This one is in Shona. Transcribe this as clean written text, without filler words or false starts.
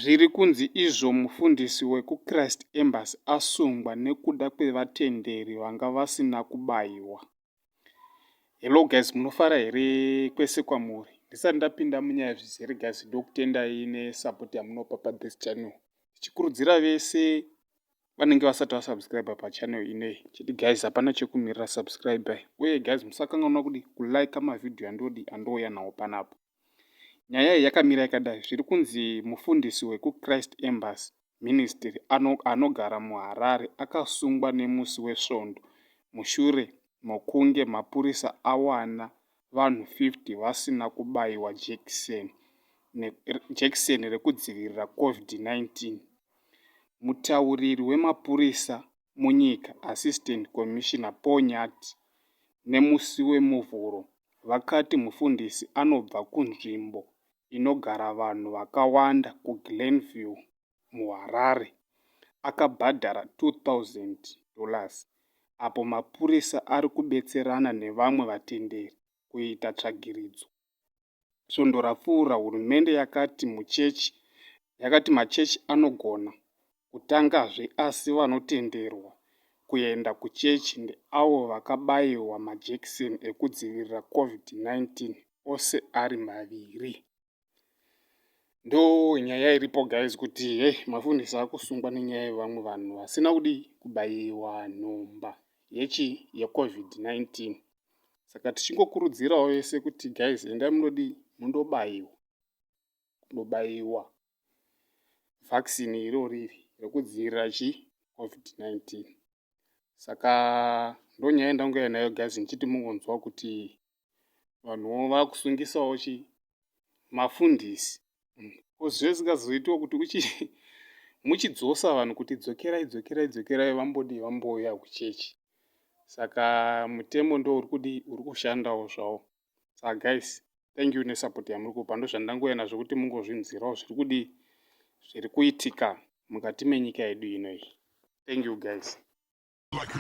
Zviri kunzi izvo mufundisi wekuChrist Embassy asungwa nekuda kwevatenderi vanga vasina kubayiwa. Hello guys, munofara here kwese kwamuri? Ndisati ndapinda munyaya zvizere guys, ndokutendai nesapoti yamunopa pathis channel. Tichikurudzira vese vanenge vasati vasubscribe pachannel ineyi. Chiti guys, hapana chekumirira subscribe. Uye guys, musakanganwa kudi kulike mavideo andouya nawo panapo. Nyaya iyi yakamira yakadai. Zviri kunzi mufundisi wekuChrist Embassy Ministry anogara muHarare akasungwa nemusi wesvondo mushure mokunge mapurisa awana vanhu 50 vasina kubayiwa jekiseni rekudzivirira COVID-19. Mutauriri wemapurisa munyika, Assistant Commissioner Paul Nyati, nemusi wemuvhuro vakati mufundisi anobva kunzvimbo inogara vanhu vakawanda kuGlenview muHarare akabhadhara $2,000 apo mapurisa ari kubetserana nevamwe vatenderi kuita tsvagiridzo. Svondo rapfuura, hurumende yakati machechi anogona kutangazve, asi vanotenderwa kuenda kuchechi ndeavo vakabayiwa majekiseni ekudzivirira COVID-19 ose ari maviri. Ndo nyaya iripo guys, kuti mafundisi akusungwa nenyaya yevamwe vanhu vasina kubayiwa nhomba yeCovid-19. Saka tichingokurudzirawo vese kuti guys, endai mundobayiwa vaccine iroriri rekudzivirira COVID-19. Saka ndo nyaya yandangouya nayo guys, ndichiti mungonzwa kuti vanhuwo vakusungisawo mafundisi. Zvisingazoitiwo kuti muchidzosa vanhu kuti dzokerai vambouya kuchechi. Saka mutemo ndo uri kushandawo zvawo. Saka guys, thank you nesupport yamuri kupa. Ndo zvandangouya nazvo kuti mungozvinzwirawo zviri kuitika mukati menyika yedu inoyi. Thank you guys. Like